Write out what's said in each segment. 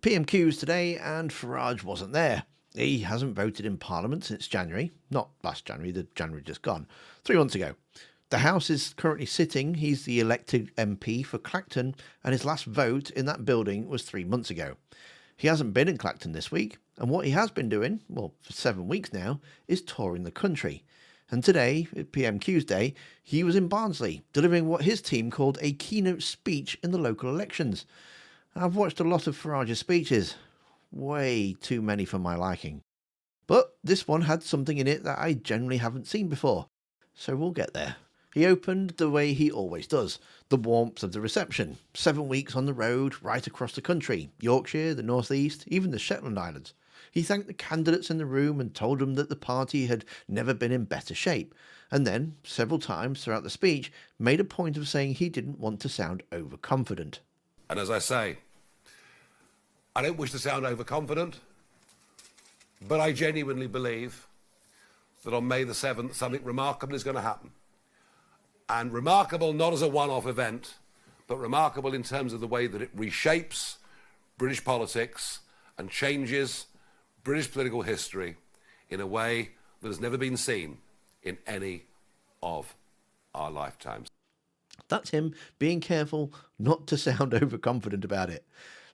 PMQs today, and Farage wasn't there. He hasn't voted in Parliament since January. Not last January, the January just gone. 3 months ago. The House is currently sitting. He's the elected MP for Clacton, and his last vote in that building was 3 months ago. He hasn't been in Clacton this week, and what he has been doing, well, for 7 weeks now, is touring the country. And today, at PMQs Day, he was in Barnsley, delivering what his team called a keynote speech in the local elections. I've watched a lot of Farage's speeches. Way too many for my liking. But this one had something in it that I generally haven't seen before, so we'll get there. He opened the way he always does, the warmth of the reception. 7 weeks on the road, right across the country, Yorkshire, the North East, even the Shetland Islands. He thanked the candidates in the room and told them that the party had never been in better shape, and then, several times throughout the speech, made a point of saying he didn't want to sound overconfident. And as I say, I don't wish to sound overconfident, but I genuinely believe that on May the 7th something remarkable is going to happen. And remarkable not as a one-off event, but remarkable in terms of the way that it reshapes British politics and changes British political history in a way that has never been seen in any of our lifetimes. That's him being careful not to sound overconfident about it.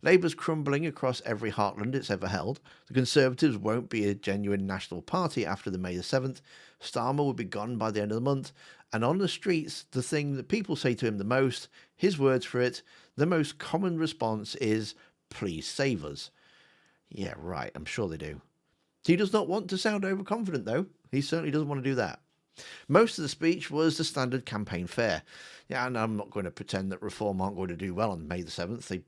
Labour's crumbling across every heartland it's ever held. The Conservatives won't be a genuine national party after the May the 7th. Starmer will be gone by the end of the month. And on the streets, the thing that people say to him the most, his words for it, the most common response is, "Please save us." Yeah, right, I'm sure they do. He does not want to sound overconfident, though. He certainly doesn't want to do that. Most of the speech was the standard campaign fare. Yeah, and I'm not going to pretend that Reform aren't going to do well on May the 7th. They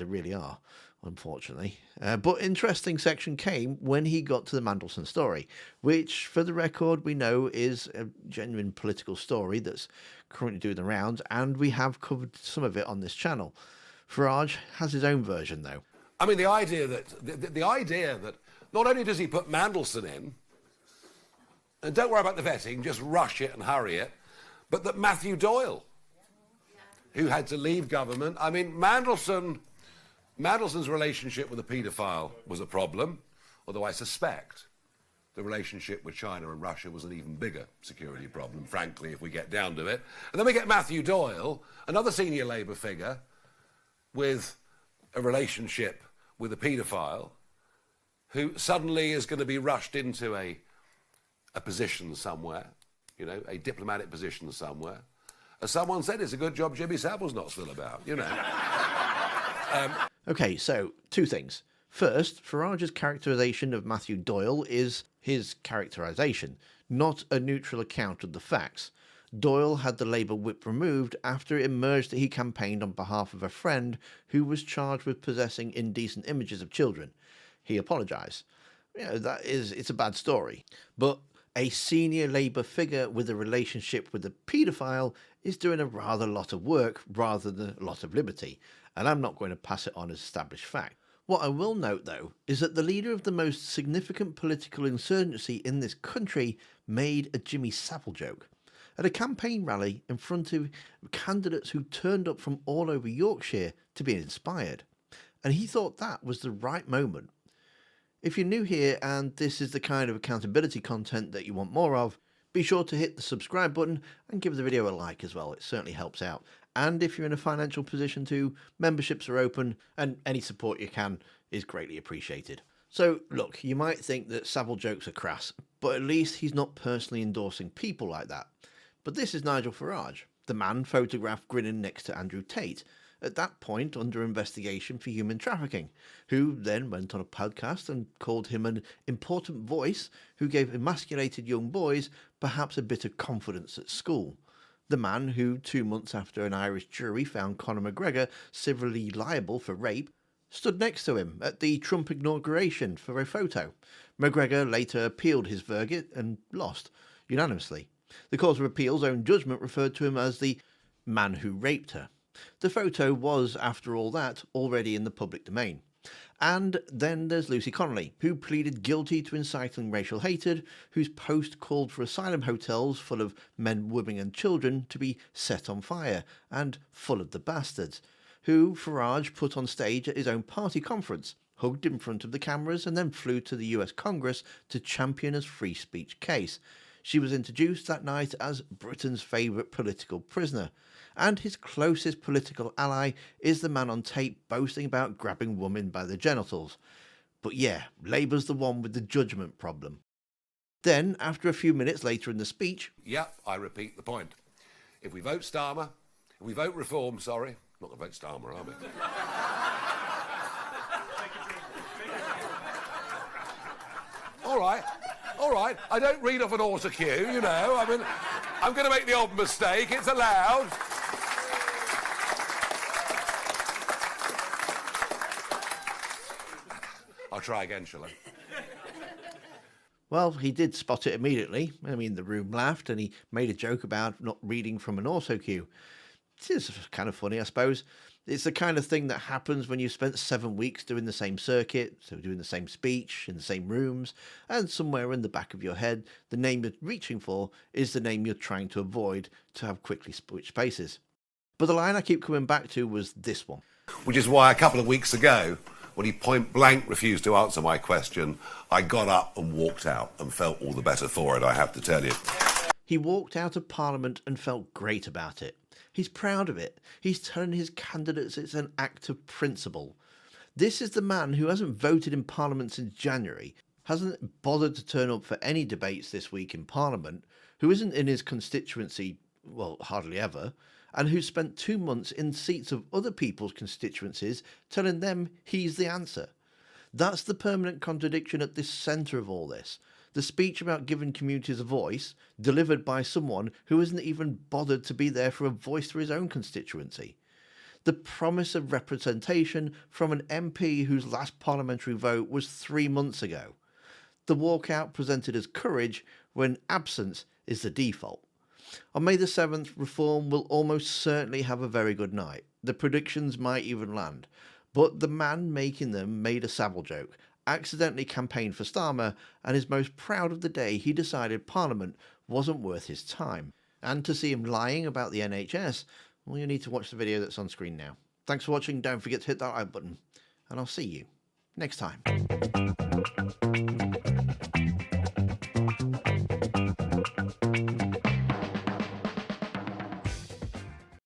really are, unfortunately. But interesting section came when he got to the Mandelson story, which, for the record, we know is a genuine political story that's currently doing the rounds, and we have covered some of it on this channel. Farage has his own version, though. I mean, the idea that not only does he put Mandelson in, and don't worry about the vetting, just rush it and hurry it, but that Matthew Doyle, who had to leave government, I mean, Mandelson's relationship with a paedophile was a problem, although I suspect the relationship with China and Russia was an even bigger security problem, frankly, if we get down to it. And then we get Matthew Doyle, another senior Labour figure, with a relationship with a paedophile, who suddenly is going to be rushed into a position somewhere, you know, a diplomatic position somewhere. As someone said, it's a good job Jimmy Savile's not still about, you know. Okay, so 2 things. First, Farage's characterisation of Matthew Doyle is his characterisation, not a neutral account of the facts. Doyle had the Labour whip removed after it emerged that he campaigned on behalf of a friend who was charged with possessing indecent images of children. He apologised. You know, it's a bad story. But a senior Labour figure with a relationship with a paedophile is doing a rather lot of work rather than a lot of liberty, and I'm not going to pass it on as established fact. What I will note, though, is that the leader of the most significant political insurgency in this country made a Jimmy Savile joke at a campaign rally in front of candidates who turned up from all over Yorkshire to be inspired, and he thought that was the right moment. If you're new here and this is the kind of accountability content that you want more of, be sure to hit the subscribe button and give the video a like as well. It certainly helps out. And if you're in a financial position too, memberships are open and any support you can is greatly appreciated. So look, you might think that Savile jokes are crass, but at least he's not personally endorsing people like that. But this is Nigel Farage, the man photographed grinning next to Andrew Tate, at that point under investigation for human trafficking, who then went on a podcast and called him an important voice who gave emasculated young boys perhaps a bit of confidence at school. The man who, 2 months after an Irish jury found Conor McGregor civilly liable for rape, stood next to him at the Trump inauguration for a photo. McGregor later appealed his verdict and lost, unanimously. The Court of Appeal's own judgment referred to him as the man who raped her. The photo was, after all that, already in the public domain. And then there's Lucy Connolly, who pleaded guilty to inciting racial hatred, whose post called for asylum hotels full of men, women and children to be set on fire, and full of the bastards. who Farage put on stage at his own party conference, hugged in front of the cameras, and then flew to the US Congress to champion his free speech case. She was introduced that night as Britain's favourite political prisoner, and his closest political ally is the man on tape boasting about grabbing women by the genitals. But yeah, Labour's the one with the judgment problem. Then, after a few minutes later in the speech... Yep, I repeat the point. If we vote Starmer, if we vote Reform, sorry, not going to vote Starmer, are we? All right, I don't read off an auto cue, you know, I mean, I'm going to make the odd mistake, it's allowed. I'll try again, shall I? Well, he did spot it immediately. I mean, the room laughed and he made a joke about not reading from an auto cue. It is kind of funny, I suppose. It's the kind of thing that happens when you've spent 7 weeks doing the same circuit, so doing the same speech in the same rooms, and somewhere in the back of your head, the name you're reaching for is the name you're trying to avoid to have quickly switched places. But the line I keep coming back to was this one. Which is why a couple of weeks ago, when he point blank refused to answer my question, I got up and walked out and felt all the better for it, I have to tell you. He walked out of Parliament and felt great about it. He's proud of it. He's telling his candidates it's an act of principle. This is the man who hasn't voted in Parliament since January, hasn't bothered to turn up for any debates this week in Parliament, who isn't in his constituency, well, hardly ever, and who spent 2 months in seats of other people's constituencies telling them he's the answer. That's the permanent contradiction at the centre of all this. The speech about giving communities a voice, delivered by someone who isn't even bothered to be there for a voice for his own constituency. The promise of representation from an MP whose last parliamentary vote was 3 months ago. The walkout presented as courage when absence is the default. On May the 7th, Reform will almost certainly have a very good night. The predictions might even land. But the man making them made a Savile joke, accidentally campaigned for Starmer, and is most proud of the day he decided Parliament wasn't worth his time. And to see him lying about the NHS, well, you need to watch the video that's on screen now. Thanks for watching, don't forget to hit that like button, and I'll see you next time.